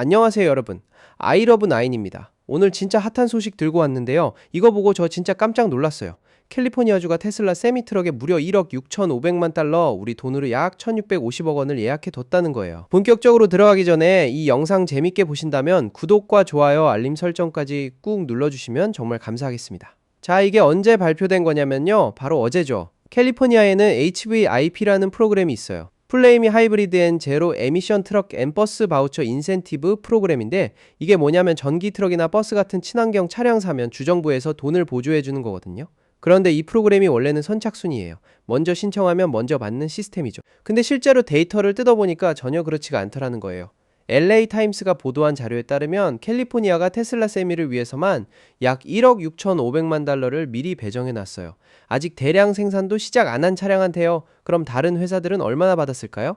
안녕하세요 여러분. 아이러브9입니다. 오늘 진짜 핫한 소식 들고 왔는데요. 이거 보고 저 진짜 깜짝 놀랐어요. 캘리포니아주가 테슬라 세미트럭에 무려 1억 6,500만 달러, 우리 돈으로 약 1,650억 원을 예약해 뒀다는 거예요. 본격적으로 들어가기 전에 이 영상 재밌게 보신다면 구독과 좋아요, 알림 설정까지 꾹 눌러주시면 정말 감사하겠습니다. 자, 이게 언제 발표된 거냐면요. 바로 어제죠. 캘리포니아에는 HVIP라는 프로그램이 있어요. 플레이미 하이브리드 앤 제로 에미션 트럭 앤 버스 바우처 인센티브 프로그램인데, 이게 뭐냐면 전기 트럭이나 버스 같은 친환경 차량 사면 주정부에서 돈을 보조해 주는 거거든요. 그런데 이 프로그램이 원래는 선착순이에요. 먼저 신청하면 먼저 받는 시스템이죠. 근데 실제로 데이터를 뜯어보니까 전혀 그렇지가 않더라는 거예요. LA 타임스가 보도한 자료에 따르면 캘리포니아가 테슬라 세미를 위해서만 약 1억 6,500만 달러를 미리 배정해 놨어요. 아직 대량 생산도 시작 안 한 차량한테요. 그럼 다른 회사들은 얼마나 받았을까요?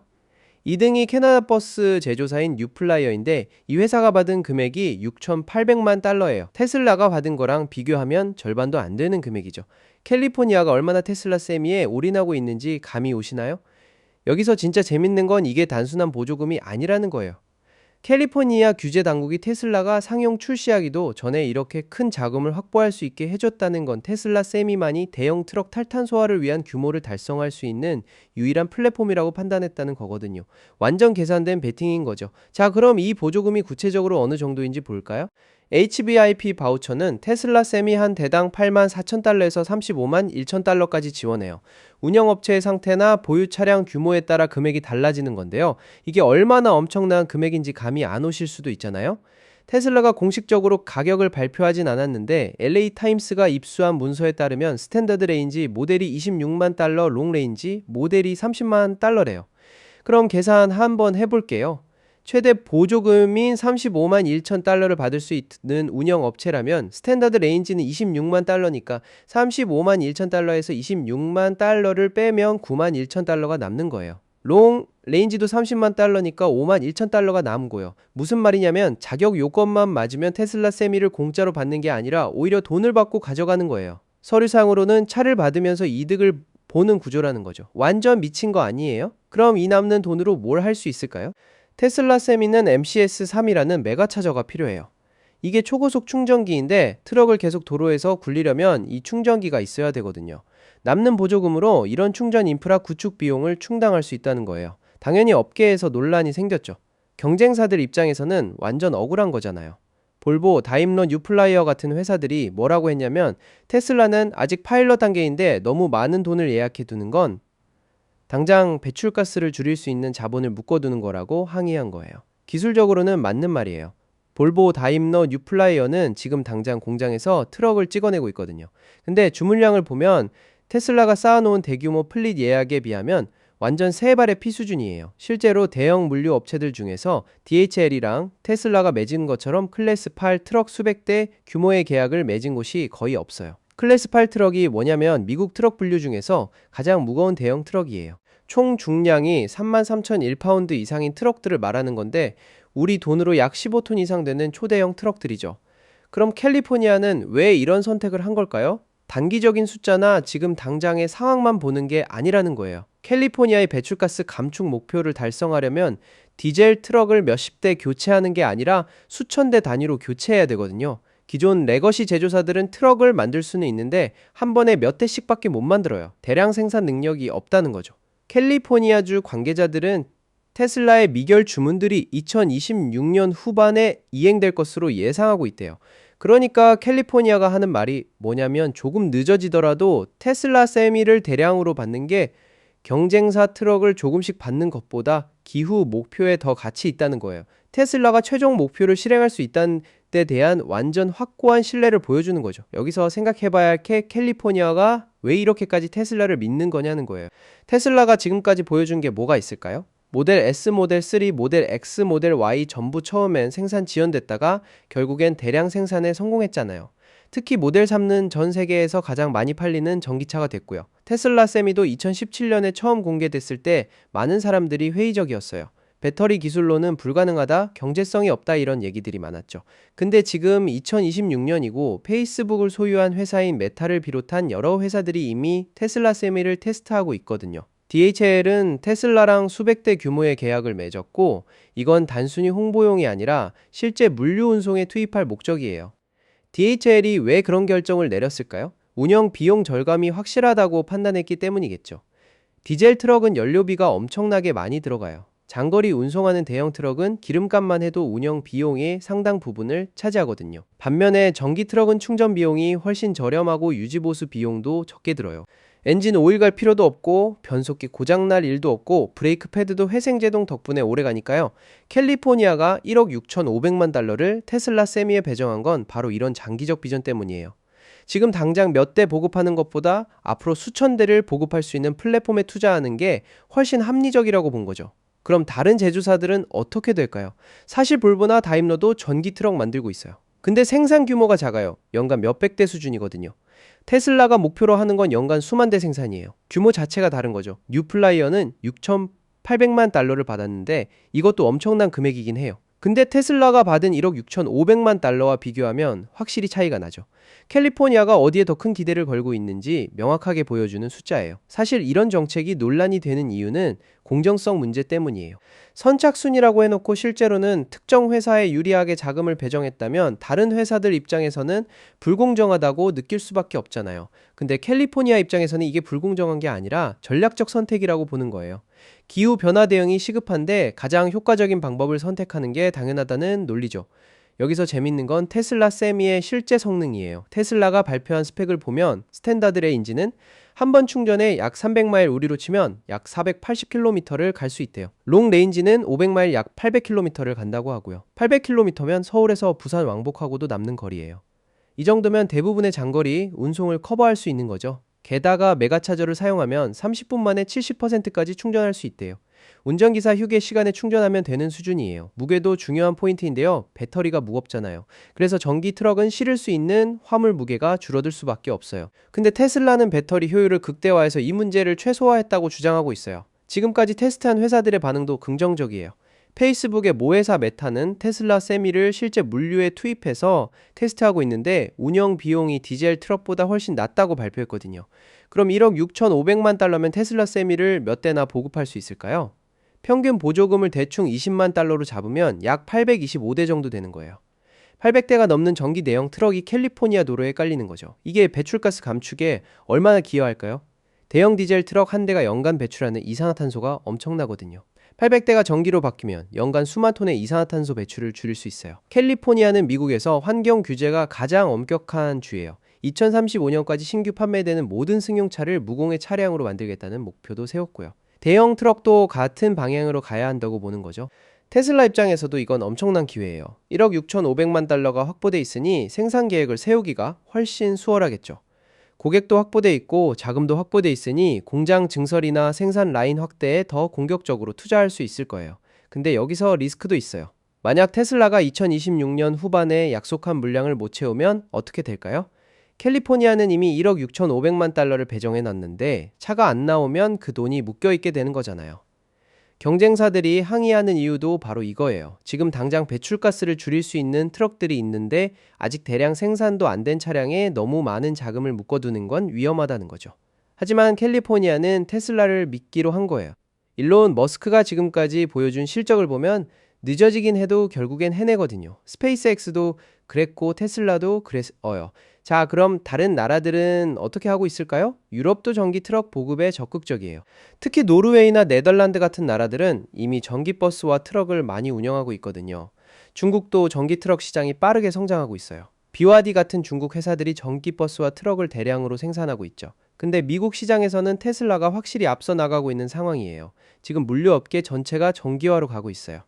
2등이 캐나다 버스 제조사인 뉴플라이어인데, 이 회사가 받은 금액이 6,800만 달러예요. 테슬라가 받은 거랑 비교하면 절반도 안 되는 금액이죠. 캘리포니아가 얼마나 테슬라 세미에 올인하고 있는지 감이 오시나요? 여기서 진짜 재밌는 건 이게 단순한 보조금이 아니라는 거예요. 캘리포니아 규제 당국이 테슬라가 상용 출시하기도 전에 이렇게 큰 자금을 확보할 수 있게 해줬다는 건 테슬라 세미만이 대형 트럭 탈탄소화를 위한 규모를 달성할 수 있는 유일한 플랫폼이라고 판단했다는 거거든요. 완전 계산된 베팅인 거죠. 자, 그럼 이 보조금이 구체적으로 어느 정도인지 볼까요? HVIP 바우처는 테슬라 세미 한 대당 84,000달러에서 35만 1,000달러까지 지원해요. 운영업체의 상태나 보유 차량 규모에 따라 금액이 달라지는 건데요. 이게 얼마나 엄청난 금액인지 감이 안 오실 수도 있잖아요. 테슬라가 공식적으로 가격을 발표하진 않았는데, LA 타임스가 입수한 문서에 따르면 스탠더드 레인지 모델이 26만 달러, 롱 레인지 모델이 30만 달러래요. 그럼 계산 한번 해볼게요. 최대 보조금인 35만 1천 달러를 받을 수 있는 운영업체라면 스탠다드 레인지는 26만 달러니까 35만 1천 달러에서 26만 달러를 빼면 9만 1천 달러가 남는 거예요. 롱 레인지도 30만 달러니까 5만 1천 달러가 남고요. 무슨 말이냐면 자격 요건만 맞으면 테슬라 세미를 공짜로 받는 게 아니라 오히려 돈을 받고 가져가는 거예요. 서류상으로는 차를 받으면서 이득을 보는 구조라는 거죠. 완전 미친 거 아니에요? 그럼 이 남는 돈으로 뭘 할 수 있을까요? 테슬라 세미는 MCS3이라는 메가차저가 필요해요. 이게 초고속 충전기인데 트럭을 계속 도로에서 굴리려면 이 충전기가 있어야 되거든요. 남는 보조금으로 이런 충전 인프라 구축 비용을 충당할 수 있다는 거예요. 당연히 업계에서 논란이 생겼죠. 경쟁사들 입장에서는 완전 억울한 거잖아요. 볼보, 다임러, 뉴플라이어 같은 회사들이 뭐라고 했냐면, 테슬라는 아직 파일럿 단계인데 너무 많은 돈을 예약해 두는 건 당장 배출가스를 줄일 수 있는 자본을 묶어두는 거라고 항의한 거예요. 기술적으로는 맞는 말이에요. 볼보, 다임러, 뉴플라이어는 지금 당장 공장에서 트럭을 찍어내고 있거든요. 근데 주물량을 보면 테슬라가 쌓아놓은 대규모 플릿 예약에 비하면 완전 세 발의 피 수준이에요. 실제로 대형 물류 업체들 중에서 DHL이랑 테슬라가 맺은 것처럼 클래스 8 트럭 수백 대 규모의 계약을 맺은 곳이 거의 없어요. 클래스 8 트럭이 뭐냐면 미국 트럭 분류 중에서 가장 무거운 대형 트럭이에요. 총 중량이 33,001파운드 이상인 트럭들을 말하는 건데, 우리 돈으로 약 15톤 이상 되는 초대형 트럭들이죠. 그럼 캘리포니아는 왜 이런 선택을 한 걸까요? 단기적인 숫자나 지금 당장의 상황만 보는 게 아니라는 거예요. 캘리포니아의 배출가스 감축 목표를 달성하려면 디젤 트럭을 몇십 대 교체하는 게 아니라 수천 대 단위로 교체해야 되거든요. 기존 레거시 제조사들은 트럭을 만들 수는 있는데 한 번에 몇 대씩밖에 못 만들어요. 대량 생산 능력이 없다는 거죠. 캘리포니아주 관계자들은 테슬라의 미결 주문들이 2026년 후반에 이행될 것으로 예상하고 있대요. 그러니까 캘리포니아가 하는 말이 뭐냐면, 조금 늦어지더라도 테슬라 세미를 대량으로 받는 게 경쟁사 트럭을 조금씩 받는 것보다 기후 목표에 더 가치 있다는 거예요. 테슬라가 최종 목표를 실행할 수 있다는 데 대한 완전 확고한 신뢰를 보여주는 거죠. 여기서 생각해봐야 할 게 캘리포니아가 왜 이렇게까지 테슬라를 믿는 거냐는 거예요. 테슬라가 지금까지 보여준 게 뭐가 있을까요? 모델 S, 모델 3, 모델 X, 모델 Y 전부 처음엔 생산 지연됐다가 결국엔 대량 생산에 성공했잖아요. 특히 모델 3는 전 세계에서 가장 많이 팔리는 전기차가 됐고요. 테슬라 세미도 2017년에 처음 공개됐을 때 많은 사람들이 회의적이었어요. 배터리 기술로는 불가능하다, 경제성이 없다, 이런 얘기들이 많았죠. 근데 지금 2026년이고 페이스북을 소유한 회사인 메타를 비롯한 여러 회사들이 이미 테슬라 세미를 테스트하고 있거든요. DHL은 테슬라랑 수백 대 규모의 계약을 맺었고 이건 단순히 홍보용이 아니라 실제 물류 운송에 투입할 목적이에요. DHL이 왜 그런 결정을 내렸을까요? 운영 비용 절감이 확실하다고 판단했기 때문이겠죠. 디젤 트럭은 연료비가 엄청나게 많이 들어가요. 장거리 운송하는 대형 트럭은 기름값만 해도 운영 비용의 상당 부분을 차지하거든요. 반면에 전기 트럭은 충전 비용이 훨씬 저렴하고 유지보수 비용도 적게 들어요. 엔진 오일 갈 필요도 없고 변속기 고장날 일도 없고 브레이크 패드도 회생제동 덕분에 오래가니까요. 캘리포니아가 1억 6,500만 달러를 테슬라 세미에 배정한 건 바로 이런 장기적 비전 때문이에요. 지금 당장 몇 대 보급하는 것보다 앞으로 수천 대를 보급할 수 있는 플랫폼에 투자하는 게 훨씬 합리적이라고 본 거죠. 그럼 다른 제조사들은 어떻게 될까요? 사실 볼보나 다임러도 전기 트럭 만들고 있어요. 근데 생산 규모가 작아요. 연간 몇백 대 수준이거든요. 테슬라가 목표로 하는 건 연간 수만 대 생산이에요. 규모 자체가 다른 거죠. 뉴플라이어는 6,800만 달러를 받았는데 이것도 엄청난 금액이긴 해요. 근데 테슬라가 받은 1억 6,500만 달러와 비교하면 확실히 차이가 나죠. 캘리포니아가 어디에 더 큰 기대를 걸고 있는지 명확하게 보여주는 숫자예요. 사실 이런 정책이 논란이 되는 이유는 공정성 문제 때문이에요. 선착순이라고 해놓고 실제로는 특정 회사에 유리하게 자금을 배정했다면 다른 회사들 입장에서는 불공정하다고 느낄 수밖에 없잖아요. 근데 캘리포니아 입장에서는 이게 불공정한 게 아니라 전략적 선택이라고 보는 거예요. 기후 변화 대응이 시급한데 가장 효과적인 방법을 선택하는 게 당연하다는 논리죠. 여기서 재밌는 건 테슬라 세미의 실제 성능이에요. 테슬라가 발표한 스펙을 보면 스탠다드 레인지는 한 번 충전에 약 300마일 우리로 치면 약 480km를 갈 수 있대요. 롱 레인지는 500마일 약 800km를 간다고 하고요. 800km면 서울에서 부산 왕복하고도 남는 거리예요. 이 정도면 대부분의 장거리 운송을 커버할 수 있는 거죠. 게다가 메가차저를 사용하면 30분 만에 70%까지 충전할 수 있대요. 운전기사 휴게 시간에 충전하면 되는 수준이에요. 무게도 중요한 포인트인데요. 배터리가 무겁잖아요. 그래서 전기 트럭은 실을 수 있는 화물 무게가 줄어들 수밖에 없어요. 근데 테슬라는 배터리 효율을 극대화해서 이 문제를 최소화했다고 주장하고 있어요. 지금까지 테스트한 회사들의 반응도 긍정적이에요. 페이스북의 모회사 메타는 테슬라 세미를 실제 물류에 투입해서 테스트하고 있는데 운영 비용이 디젤 트럭보다 훨씬 낮다고 발표했거든요. 그럼 1억 6,500만 달러면 테슬라 세미를 몇 대나 보급할 수 있을까요? 평균 보조금을 대충 20만 달러로 잡으면 약 825대 정도 되는 거예요. 800대가 넘는 전기 대형 트럭이 캘리포니아 도로에 깔리는 거죠. 이게 배출가스 감축에 얼마나 기여할까요? 대형 디젤 트럭 한 대가 연간 배출하는 이산화탄소가 엄청나거든요. 800대가 전기로 바뀌면 연간 수만 톤의 이산화탄소 배출을 줄일 수 있어요. 캘리포니아는 미국에서 환경 규제가 가장 엄격한 주예요. 2035년까지 신규 판매되는 모든 승용차를 무공해 차량으로 만들겠다는 목표도 세웠고요. 대형 트럭도 같은 방향으로 가야 한다고 보는 거죠. 테슬라 입장에서도 이건 엄청난 기회예요. 1억 6,500만 달러가 확보돼 있으니 생산 계획을 세우기가 훨씬 수월하겠죠. 고객도 확보돼 있고 자금도 확보돼 있으니 공장 증설이나 생산 라인 확대에 더 공격적으로 투자할 수 있을 거예요. 근데 여기서 리스크도 있어요. 만약 테슬라가 2026년 후반에 약속한 물량을 못 채우면 어떻게 될까요? 캘리포니아는 이미 1억 6,500만 달러를 배정해 놨는데 차가 안 나오면 그 돈이 묶여있게 되는 거잖아요. 경쟁사들이 항의하는 이유도 바로 이거예요. 지금 당장 배출가스를 줄일 수 있는 트럭들이 있는데 아직 대량 생산도 안 된 차량에 너무 많은 자금을 묶어두는 건 위험하다는 거죠. 하지만 캘리포니아는 테슬라를 믿기로 한 거예요. 일론 머스크가 지금까지 보여준 실적을 보면 늦어지긴 해도 결국엔 해내거든요. 스페이스X도 그랬고 테슬라도 그랬어요. 자, 그럼 다른 나라들은 어떻게 하고 있을까요? 유럽도 전기 트럭 보급에 적극적이에요. 특히 노르웨이나 네덜란드 같은 나라들은 이미 전기버스와 트럭을 많이 운영하고 있거든요. 중국도 전기 트럭 시장이 빠르게 성장하고 있어요. BYD 같은 중국 회사들이 전기버스와 트럭을 대량으로 생산하고 있죠. 근데 미국 시장에서는 테슬라가 확실히 앞서 나가고 있는 상황이에요. 지금 물류업계 전체가 전기화로 가고 있어요.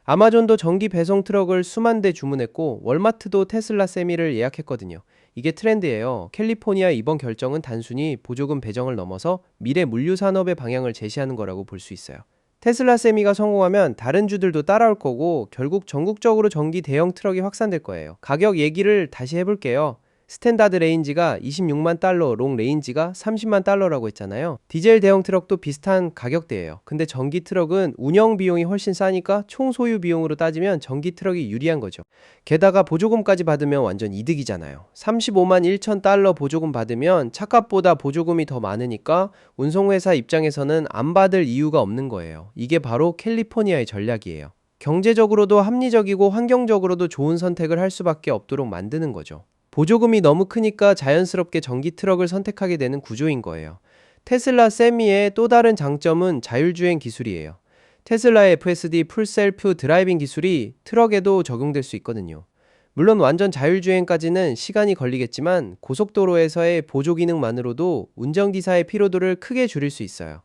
아마존도 전기 배송 트럭을 수만 대 주문했고 월마트도 테슬라 세미를 예약했거든요. 이게 트렌드예요. 캘리포니아의 이번 결정은 단순히 보조금 배정을 넘어서 미래 물류 산업의 방향을 제시하는 거라고 볼 수 있어요. 테슬라 세미가 성공하면 다른 주들도 따라올 거고 결국 전국적으로 전기 대형 트럭이 확산될 거예요. 가격 얘기를 다시 해볼게요. 스탠다드 레인지가 26만 달러, 롱 레인지가 30만 달러라고 했잖아요. 디젤 대형 트럭도 비슷한 가격대예요. 근데 전기 트럭은 운영 비용이 훨씬 싸니까 총 소유 비용으로 따지면 전기 트럭이 유리한 거죠. 게다가 보조금까지 받으면 완전 이득이잖아요. 35만 1천 달러 보조금 받으면 차값보다 보조금이 더 많으니까 운송회사 입장에서는 안 받을 이유가 없는 거예요. 이게 바로 캘리포니아의 전략이에요. 경제적으로도 합리적이고 환경적으로도 좋은 선택을 할 수밖에 없도록 만드는 거죠. 보조금이 너무 크니까 자연스럽게 전기 트럭을 선택하게 되는 구조인 거예요. 테슬라 세미의 또 다른 장점은 자율주행 기술이에요. 테슬라의 FSD 풀셀프 드라이빙 기술이 트럭에도 적용될 수 있거든요. 물론 완전 자율주행까지는 시간이 걸리겠지만 고속도로에서의 보조 기능만으로도 운전기사의 피로도를 크게 줄일 수 있어요.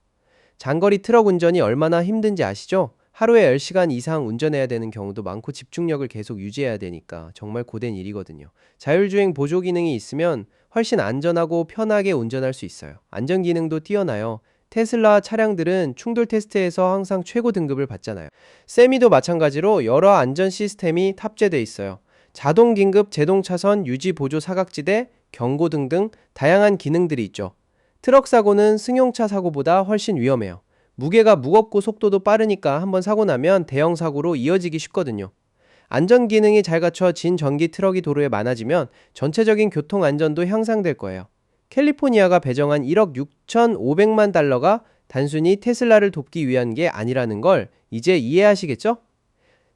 장거리 트럭 운전이 얼마나 힘든지 아시죠? 하루에 10시간 이상 운전해야 되는 경우도 많고 집중력을 계속 유지해야 되니까 정말 고된 일이거든요. 자율주행 보조 기능이 있으면 훨씬 안전하고 편하게 운전할 수 있어요. 안전 기능도 뛰어나요. 테슬라 차량들은 충돌 테스트에서 항상 최고 등급을 받잖아요. 세미도 마찬가지로 여러 안전 시스템이 탑재되어 있어요. 자동 긴급 제동 차선 유지 보조 사각지대, 경고 등등 다양한 기능들이 있죠. 트럭 사고는 승용차 사고보다 훨씬 위험해요. 무게가 무겁고 속도도 빠르니까 한번 사고 나면 대형 사고로 이어지기 쉽거든요. 안전 기능이 잘 갖춰진 전기 트럭이 도로에 많아지면 전체적인 교통 안전도 향상될 거예요. 캘리포니아가 배정한 1억 6,500만 달러가 단순히 테슬라를 돕기 위한 게 아니라는 걸 이제 이해하시겠죠?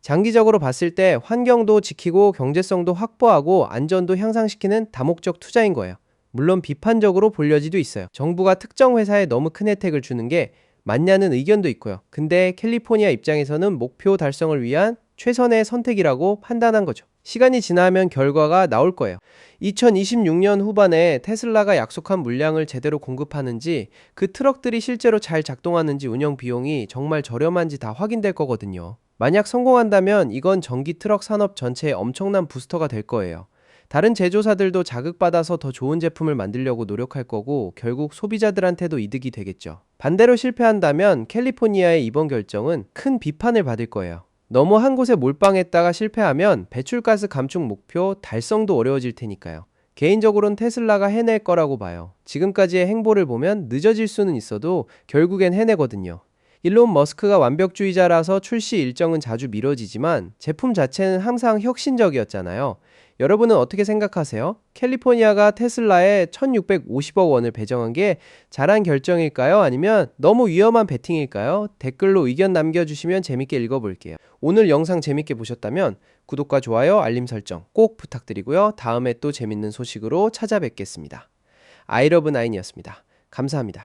장기적으로 봤을 때 환경도 지키고 경제성도 확보하고 안전도 향상시키는 다목적 투자인 거예요. 물론 비판적으로 볼 여지도 있어요. 정부가 특정 회사에 너무 큰 혜택을 주는 게 맞냐는 의견도 있고요. 근데 캘리포니아 입장에서는 목표 달성을 위한 최선의 선택이라고 판단한 거죠. 시간이 지나면 결과가 나올 거예요. 2026년 후반에 테슬라가 약속한 물량을 제대로 공급하는지, 그 트럭들이 실제로 잘 작동하는지 운영 비용이 정말 저렴한지 다 확인될 거거든요. 만약 성공한다면 이건 전기 트럭 산업 전체에 엄청난 부스터가 될 거예요. 다른 제조사들도 자극받아서 더 좋은 제품을 만들려고 노력할 거고 결국 소비자들한테도 이득이 되겠죠. 반대로 실패한다면 캘리포니아의 이번 결정은 큰 비판을 받을 거예요. 너무 한 곳에 몰빵했다가 실패하면 배출가스 감축 목표 달성도 어려워질 테니까요. 개인적으로는 테슬라가 해낼 거라고 봐요. 지금까지의 행보를 보면 늦어질 수는 있어도 결국엔 해내거든요. 일론 머스크가 완벽주의자라서 출시 일정은 자주 미뤄지지만 제품 자체는 항상 혁신적이었잖아요. 여러분은 어떻게 생각하세요? 캘리포니아가 테슬라에 1650억 원을 배정한 게 잘한 결정일까요? 아니면 너무 위험한 베팅일까요? 댓글로 의견 남겨주시면 재밌게 읽어볼게요. 오늘 영상 재밌게 보셨다면 구독과 좋아요, 알림 설정 꼭 부탁드리고요. 다음에 또 재밌는 소식으로 찾아뵙겠습니다. 아이러브9이었습니다. 감사합니다.